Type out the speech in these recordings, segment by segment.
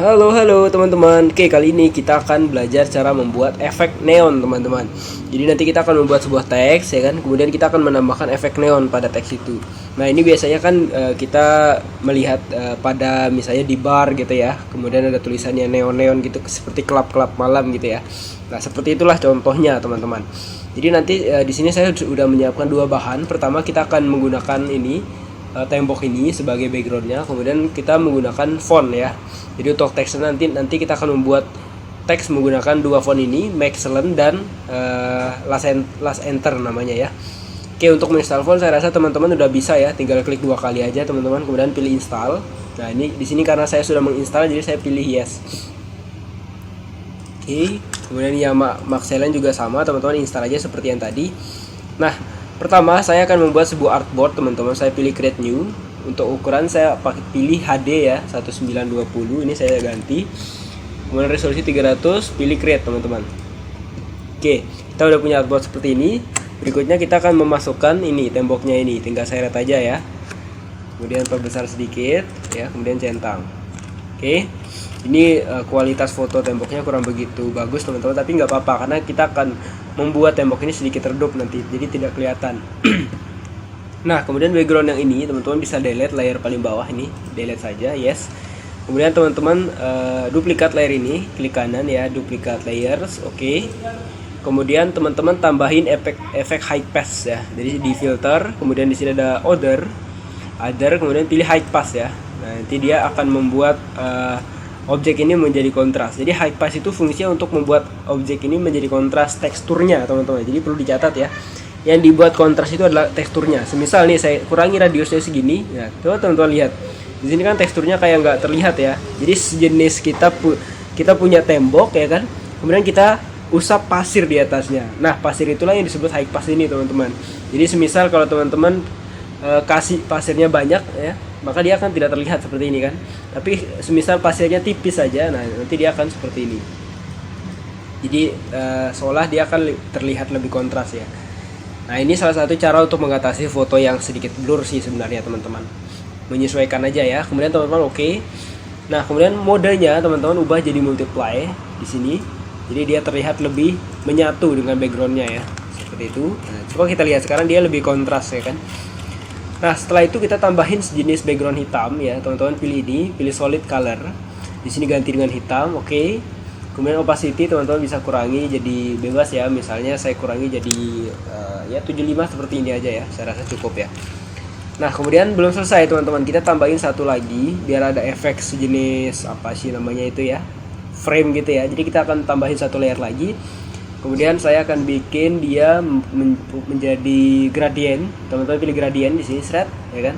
Halo teman-teman. Oke, kali ini kita akan belajar cara membuat efek neon teman-teman. Jadi nanti kita akan membuat sebuah teks ya kan. Kemudian kita akan menambahkan efek neon pada teks itu. Nah, ini biasanya kan kita melihat pada misalnya di bar gitu ya. Kemudian ada tulisannya neon-neon gitu seperti klub-klub malam gitu ya. Nah, seperti itulah contohnya teman-teman. Jadi nanti di sini saya sudah menyiapkan dua bahan. Pertama kita akan menggunakan ini tembok ini sebagai backgroundnya, kemudian kita menggunakan font ya. Jadi untuk teksnya nanti kita akan membuat teks menggunakan dua font ini, Maxlent dan Last Enter namanya ya. Oke, untuk menginstal font saya rasa teman-teman udah bisa ya, tinggal klik dua kali aja teman-teman, kemudian pilih install. Nah, ini di sini karena saya sudah menginstal jadi saya pilih yes. Oke, kemudian ya Maxlent juga sama teman-teman, install aja seperti yang tadi. Nah, pertama saya akan membuat sebuah artboard teman-teman. Saya pilih create new. Untuk ukuran saya pilih HD ya 1920. Ini saya ganti. Kemudian resolusi 300, pilih create teman-teman. Oke, kita udah punya artboard seperti ini. Berikutnya kita akan memasukkan ini temboknya ini. Tinggal saya seret aja ya. Kemudian perbesar sedikit ya, kemudian centang. Oke. Ini kualitas foto temboknya kurang begitu bagus teman-teman, tapi nggak apa-apa karena kita akan membuat tembok ini sedikit redup nanti, jadi tidak kelihatan. Nah, kemudian background yang ini teman-teman bisa delete layer paling bawah ini, delete saja, yes. Kemudian teman-teman duplikat layer ini, klik kanan ya, duplikat layers, oke. Kemudian teman-teman tambahin efek high pass ya. Jadi di filter, kemudian di sini ada other, kemudian pilih high pass ya. Nah, nanti dia akan membuat objek ini menjadi kontras. Jadi high pass itu fungsinya untuk membuat objek ini menjadi kontras teksturnya teman-teman. Jadi perlu dicatat ya. Yang dibuat kontras itu adalah teksturnya. Semisal nih saya kurangi radiusnya segini. Ya, coba teman-teman lihat. Di sini kan teksturnya kayak nggak terlihat ya. Jadi sejenis kita punya tembok ya kan. Kemudian kita usap pasir di atasnya. Nah, pasir itulah yang disebut high pass ini teman-teman. Jadi semisal kalau teman-teman kasih pasirnya banyak ya, maka dia akan tidak terlihat seperti ini kan. Tapi semisal pasirnya tipis saja, nah nanti dia akan seperti ini. Jadi seolah dia akan terlihat lebih kontras ya. Nah, ini salah satu cara untuk mengatasi foto yang sedikit blur sih sebenarnya teman-teman. Menyesuaikan aja ya. Kemudian teman-teman oke. Nah, kemudian modenya teman-teman ubah jadi multiply di sini. Jadi dia terlihat lebih menyatu dengan backgroundnya ya. Seperti itu. Nah, coba kita lihat sekarang dia lebih kontras ya kan. Nah, setelah itu kita tambahin sejenis background hitam ya, teman-teman pilih ini, pilih solid color. Di sini ganti dengan hitam, oke. Kemudian opacity teman-teman bisa kurangi jadi bebas ya. Misalnya saya kurangi jadi ya 75 seperti ini aja ya. Saya rasa cukup ya. Nah, kemudian belum selesai teman-teman. Kita tambahin satu lagi biar ada efek sejenis apa sih namanya itu ya, frame gitu ya. Jadi kita akan tambahin satu layer lagi. Kemudian saya akan bikin dia menjadi gradient. Teman-teman pilih gradient di sini, shred, ya kan.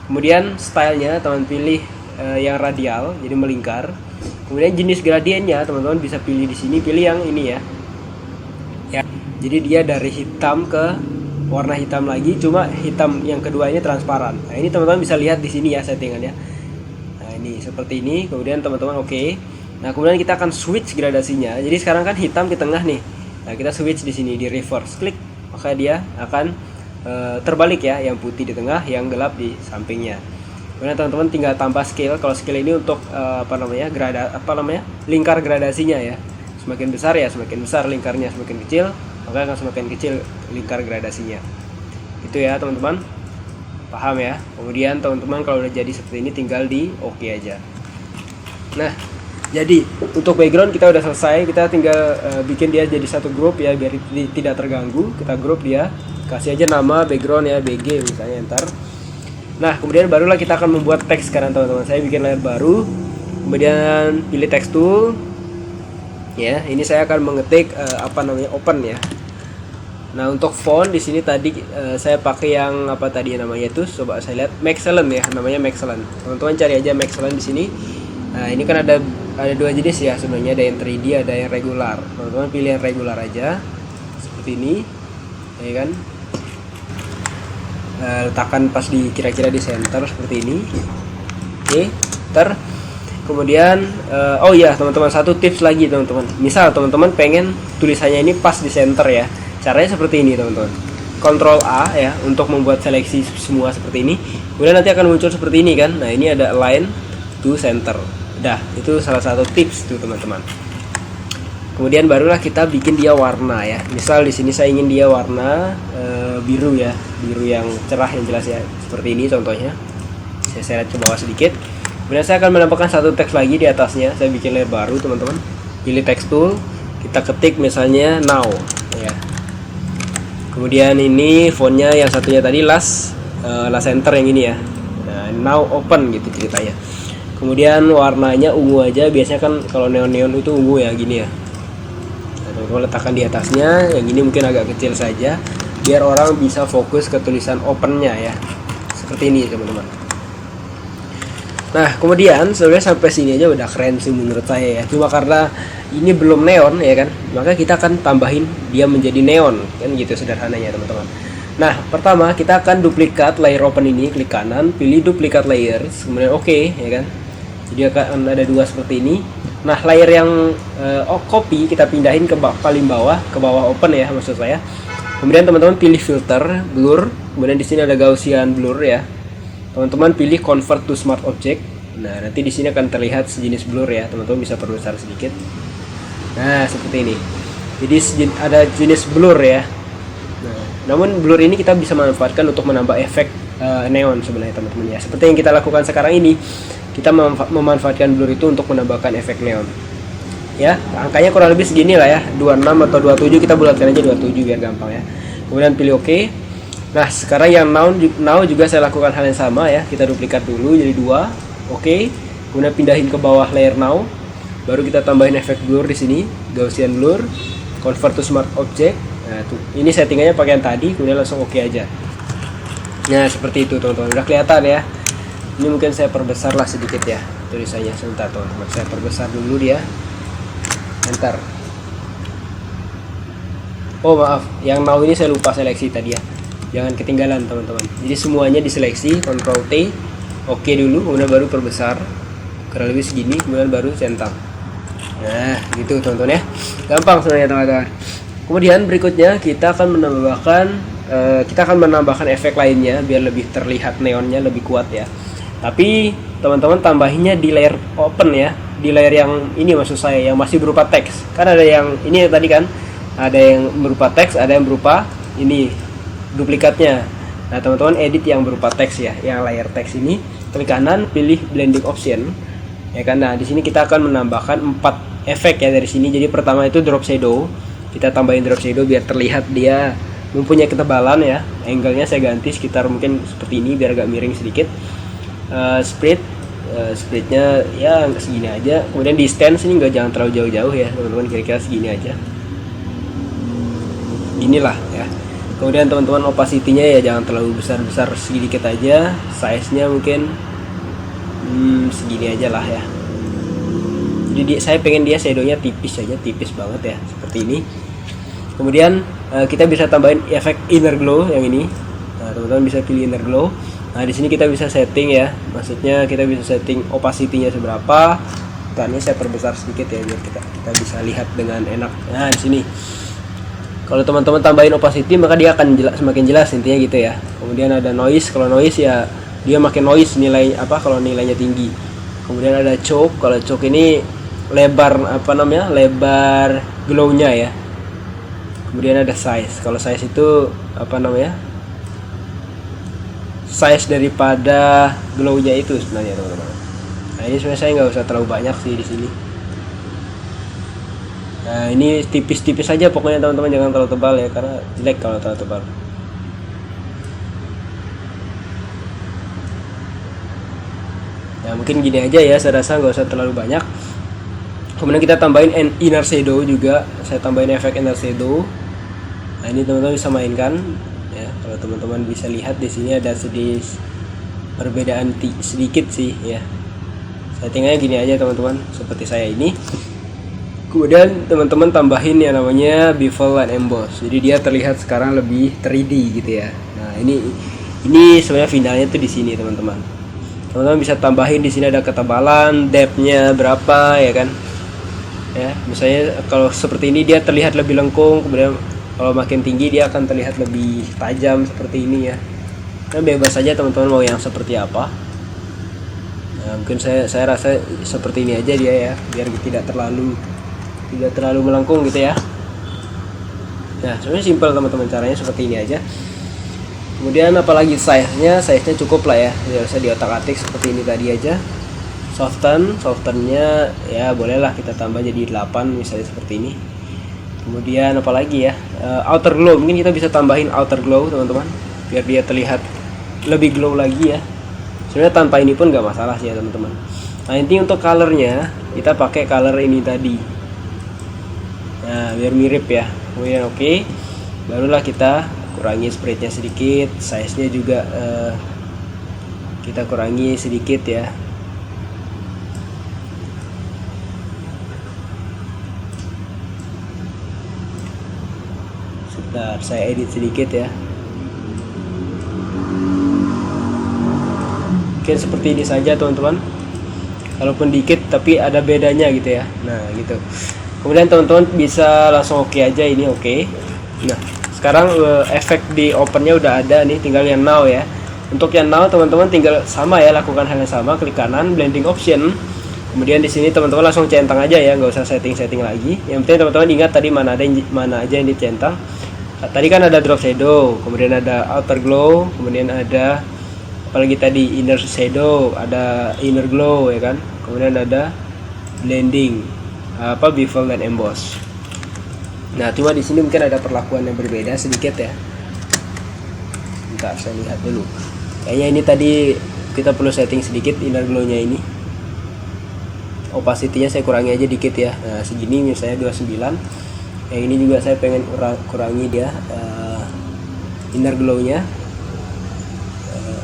Kemudian stylenya teman pilih yang radial, jadi melingkar. Kemudian jenis gradientnya teman-teman bisa pilih di sini, pilih yang ini ya. Ya, jadi dia dari hitam ke warna hitam lagi, cuma hitam yang kedua ini transparan. Nah, ini teman-teman bisa lihat di sini ya settingannya. Nah, ini seperti ini. Kemudian teman-teman oke. Nah, kemudian kita akan switch gradasinya. Jadi sekarang kan hitam di tengah nih. Nah, kita switch di sini di reverse, klik, maka dia akan terbalik ya, yang putih di tengah, yang gelap di sampingnya. Kemudian teman-teman tinggal tambah scale. Kalau scale ini untuk lingkar gradasinya ya. Semakin besar ya semakin besar lingkarnya, semakin kecil maka akan semakin kecil lingkar gradasinya. Itu ya teman-teman. Paham ya? Kemudian teman-teman kalau udah jadi seperti ini tinggal di oke aja. Nah, jadi untuk background kita udah selesai, kita tinggal bikin dia jadi satu grup ya biar tidak terganggu. Kita grup dia, kasih aja nama background ya BG misalnya, enter. Nah, kemudian barulah kita akan membuat teks sekarang teman-teman. Saya bikin layer baru, kemudian pilih text tool. Ya, ini saya akan mengetik open ya. Nah, untuk font di sini tadi saya pakai yang apa tadi namanya itu, coba saya lihat Maxlent ya, namanya Maxlent. Teman-teman cari aja Maxlent di sini. Nah, ini kan ada dua jenis ya sebenarnya, ada yang 3D, ada yang regular. Teman-teman pilih yang regular aja seperti ini ya kan. Letakkan pas di kira-kira di center seperti ini. Oke, kemudian oh ya teman-teman, satu tips lagi teman-teman. Misal teman-teman pengen tulisannya ini pas di center ya. Caranya seperti ini teman-teman. Ctrl A ya untuk membuat seleksi semua seperti ini. Kemudian nanti akan muncul seperti ini kan. Nah, ini ada align to center. Udah, itu salah satu tips tuh teman-teman. Kemudian barulah kita bikin dia warna ya. Misal di sini saya ingin dia warna biru ya, biru yang cerah yang jelas ya. Seperti ini contohnya. Saya seret ke bawah sedikit. Kemudian saya akan menambahkan satu teks lagi di atasnya. Saya bikin layer baru teman-teman. Pilih text tool, kita ketik misalnya now ya. Kemudian ini fontnya yang satunya tadi last enter yang ini ya. Nah, now open gitu ceritanya. Kemudian warnanya ungu aja, biasanya kan kalau neon-neon itu ungu ya gini ya. Nah, teman-teman letakkan di atasnya, yang ini mungkin agak kecil saja biar orang bisa fokus ke tulisan opennya ya. Seperti ini teman-teman. Nah, kemudian sebenarnya sampai sini aja udah keren sih menurut saya ya. Cuma karena ini belum neon ya kan, maka kita akan tambahin dia menjadi neon kan gitu sederhananya teman-teman. Nah, pertama kita akan duplikat layer open ini, klik kanan, pilih duplicate layers, kemudian oke ya kan. Jadi akan ada dua seperti ini. Nah, layer yang copy kita pindahin ke paling bawah, ke bawah open ya maksud saya. Kemudian teman-teman pilih filter, blur, kemudian di sini ada Gaussian blur ya. Teman-teman pilih convert to smart object. Nah, nanti di sini akan terlihat sejenis blur ya, teman-teman bisa perbesar sedikit. Nah, seperti ini. Jadi ada jenis blur ya. Nah, namun blur ini kita bisa manfaatkan untuk menambah efek neon sebenarnya teman-teman ya. Seperti yang kita lakukan sekarang ini, kita memanfaatkan blur itu untuk menambahkan efek neon. Ya, angkanya kurang lebih segini lah ya, 26 atau 27, kita bulatkan aja 27 biar gampang ya. Kemudian pilih OK. Nah, sekarang yang now juga saya lakukan hal yang sama ya. Kita duplikat dulu jadi 2. Oke. Kemudian pindahin ke bawah layer now. Baru kita tambahin efek blur di sini, Gaussian blur, convert to smart object. Nah, tuh. Ini settingannya pakai yang tadi, kemudian langsung oke aja. Nah, seperti itu teman-teman. Udah kelihatan ya. Ini mungkin saya perbesar lah sedikit ya tulisannya. Sebentar teman-teman. Saya perbesar dulu dia. Enter. Oh, maaf. Yang now ini saya lupa seleksi tadi ya. Jangan ketinggalan teman-teman. Jadi semuanya diseleksi, Ctrl T. Oke dulu, kemudian baru perbesar. Kurang lebih segini, kemudian baru centang. Nah, gitu teman-teman ya. Gampang sebenarnya teman-teman. Kemudian berikutnya kita akan menambahkan efek lainnya biar lebih terlihat neonnya lebih kuat ya. Tapi teman-teman tambahinnya di layer open ya, di layer yang ini maksud saya yang masih berupa teks. Kan ada yang ini tadi kan, ada yang berupa teks, ada yang berupa ini duplikatnya. Nah, teman-teman edit yang berupa teks ya, yang layer teks ini, klik kanan, pilih blending option. Ya kan, nah di sini kita akan menambahkan 4 efek ya dari sini. Jadi pertama itu drop shadow, kita tambahin drop shadow biar terlihat dia mempunyai ketebalan ya. Angle-nya saya ganti sekitar mungkin seperti ini biar agak miring sedikit. Spreadnya ya segini aja. Kemudian distance ini nggak jangan terlalu jauh-jauh ya teman-teman, kira-kira segini aja. Inilah ya. Kemudian teman-teman opacity-nya ya jangan terlalu besar-besar, sedikit aja. Size-nya mungkin segini aja lah ya. Jadi saya pengen dia shadownya tipis aja, tipis banget ya, seperti ini. Kemudian kita bisa tambahin efek inner glow yang ini. Nah, teman-teman bisa pilih inner glow. Nah, di sini kita bisa setting ya. Maksudnya kita bisa setting opacity-nya seberapa. Ini saya perbesar sedikit ya biar kita bisa lihat dengan enak. Nah, di sini. Kalau teman-teman tambahin opacity maka dia akan semakin jelas intinya gitu ya. Kemudian ada noise, kalau noise ya dia makin noise nilai kalau nilainya tinggi. Kemudian ada choke, kalau choke ini lebar lebar glow-nya ya. Kemudian ada size, kalau size itu size daripada glow-nya itu sebenarnya teman-teman. Nah, ini sebenarnya saya nggak usah terlalu banyak sih di sini. Nah, ini tipis-tipis aja pokoknya teman-teman, jangan terlalu tebal ya karena jelek kalau terlalu tebal. Nah, mungkin gini aja ya, saya rasa nggak usah terlalu banyak. Kemudian kita tambahin inner shadow juga, saya tambahin efek inner shadow. Nah, ini teman-teman bisa mainkan ya. Kalau teman-teman bisa lihat di sini ada sedikit perbedaan sedikit sih ya. Settingannya gini aja teman-teman, seperti saya ini. Kemudian teman-teman tambahin yang namanya bevel and emboss. Jadi dia terlihat sekarang lebih 3D gitu ya. Nah, ini sebenarnya finalnya tuh di sini teman-teman. Teman-teman bisa tambahin di sini ada ketebalan, depth-nya berapa ya kan. Ya, misalnya kalau seperti ini dia terlihat lebih lengkung, kemudian kalau makin tinggi dia akan terlihat lebih tajam seperti ini ya. Nah, bebas saja teman-teman mau yang seperti apa. Nah, mungkin saya rasa seperti ini aja dia ya, biar tidak terlalu melengkung gitu ya. Nah, sebenarnya simpel teman-teman, caranya seperti ini aja. Kemudian apalagi size-nya cukup lah ya, biar saya diotak-atik seperti ini tadi aja. Softennya ya bolehlah kita tambah jadi 8 misalnya seperti ini. Kemudian apalagi ya, outer glow, mungkin kita bisa tambahin outer glow teman-teman, biar dia terlihat lebih glow lagi ya. Sebenarnya tanpa ini pun nggak masalah sih ya teman-teman. Nah, intinya untuk colornya kita pakai color ini tadi. Nah, biar mirip ya. Kemudian oke, barulah kita kurangi spreadnya sedikit, size-nya juga kita kurangi sedikit ya. Sebentar, saya edit sedikit ya. Oke, seperti ini saja teman-teman. Kalaupun dikit tapi ada bedanya gitu ya. Nah, gitu. Kemudian teman-teman bisa langsung oke aja ini oke. Nah, sekarang efek di opennya udah ada nih, tinggal yang now ya. Untuk yang now teman-teman tinggal sama ya, lakukan hal yang sama, klik kanan blending option. Kemudian di sini teman-teman langsung centang aja ya, nggak usah setting lagi. Yang penting teman-teman ingat tadi mana aja yang dicentang. Tadi kan ada drop shadow, kemudian ada outer glow, kemudian ada apalagi tadi inner shadow, ada inner glow ya kan. Kemudian ada blending, bevel dan emboss. Nah, cuma di sini mungkin ada perlakuan yang berbeda sedikit ya. Bentar, saya lihat dulu. Kayaknya ini tadi kita perlu setting sedikit inner glow-nya ini. Opacity-nya saya kurangi aja dikit ya. Nah, segini misalnya 29. Yang ini juga saya pengen kurangi dia inner glow-nya.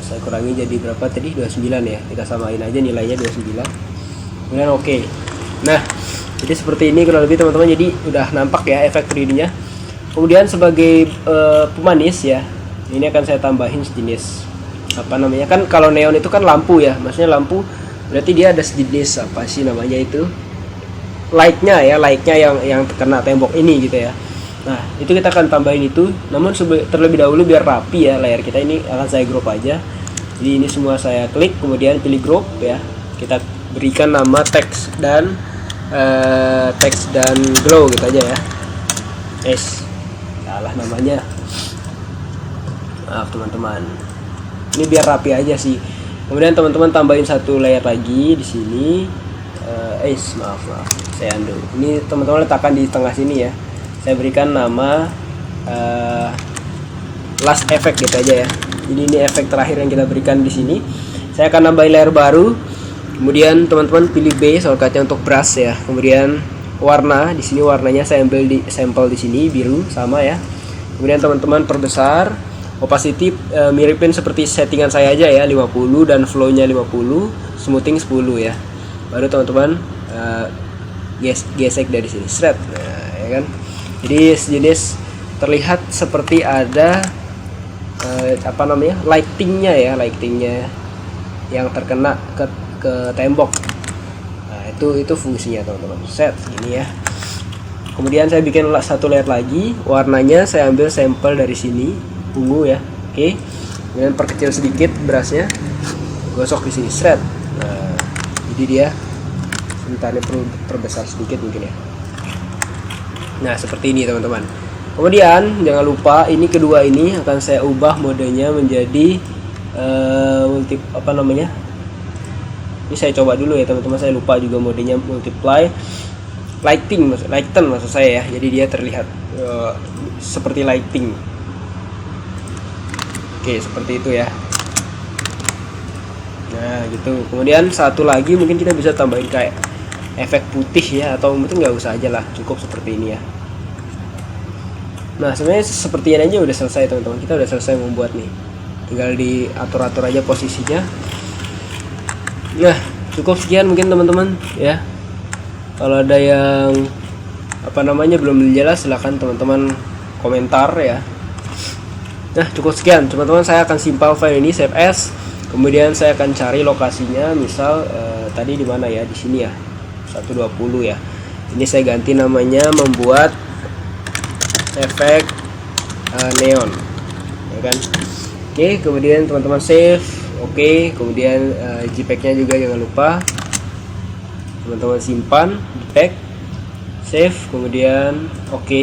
Saya kurangi jadi berapa tadi? 29 ya. Kita samain aja nilainya 29. Kemudian oke. Nah, jadi seperti ini kurang lebih teman-teman, jadi udah nampak ya efek 3D-nya. Kemudian sebagai pemanis ya, ini akan saya tambahin sejenis apa namanya, kan kalau neon itu kan lampu ya, maksudnya lampu berarti dia ada sejenis apa sih namanya itu, lightnya yang kena tembok ini gitu ya. Nah, itu kita akan tambahin itu, namun terlebih dahulu biar rapi ya layar kita ini akan saya group aja. Jadi ini semua saya klik, kemudian pilih group ya, kita berikan nama text dan glow gitu aja ya. Salah namanya, maaf teman-teman, ini biar rapi aja sih. Kemudian teman-teman tambahin satu layer lagi di sini. Maaf, saya undo. Ini teman-teman letakkan di tengah sini ya. Saya berikan nama last effect gitu aja ya. Jadi ini efek terakhir yang kita berikan di sini. Saya akan nambahin layer baru. Kemudian teman-teman pilih B shortcutnya untuk brush ya. Kemudian warna, di sini warnanya saya ambil di sampel di sini biru sama ya. Kemudian teman-teman perbesar, opacity miripin seperti settingan saya aja ya, 50 dan flow-nya 50, smoothing 10 ya. Baru teman-teman gesek dari sini, shred. Nah, ya kan. Jadi sejenis terlihat seperti ada lightingnya yang terkena ke tembok. Nah, itu fungsinya teman-teman. Set ini ya. Kemudian saya bikin satu layer lagi, warnanya saya ambil sampel dari sini, ungu ya. Oke. Kemudian perkecil sedikit brushnya, gosok di sini, shred. Nah, jadi dia sebentar perlu perbesar sedikit mungkin ya. Nah, seperti ini teman-teman. Kemudian jangan lupa ini kedua ini akan saya ubah modenya menjadi ini saya coba dulu ya teman-teman, saya lupa juga modenya multiply lighten maksud saya ya. Jadi dia terlihat seperti lighting. Oke, seperti itu ya. Nah, gitu. Kemudian satu lagi mungkin kita bisa tambahin kayak efek putih ya, atau mungkin nggak usah aja lah, cukup seperti ini ya. Nah, sebenarnya seperti ini aja udah selesai teman-teman. Kita udah selesai membuat nih. Tinggal diatur-atur aja posisinya. Nah, cukup sekian mungkin teman-teman ya. Kalau ada yang belum jelas silahkan teman-teman komentar ya. Nah, cukup sekian teman-teman, saya akan simpan file ini, save as. Kemudian saya akan cari lokasinya, misal tadi di mana ya, di sini ya, 120 ya. Ini saya ganti namanya membuat efek neon ya kan. Oke, kemudian teman-teman save. Oke, kemudian JPEG-nya juga jangan lupa teman-teman simpan di pack, save, kemudian oke,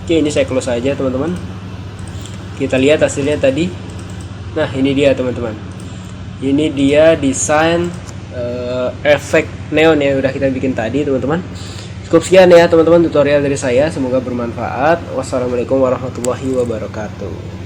ini saya close aja teman-teman. Kita lihat hasilnya tadi. Nah ini dia teman-teman, ini dia desain efek neon yang udah kita bikin tadi teman-teman. Cukup sekian ya teman-teman tutorial dari saya, semoga bermanfaat. Wassalamualaikum warahmatullahi wabarakatuh.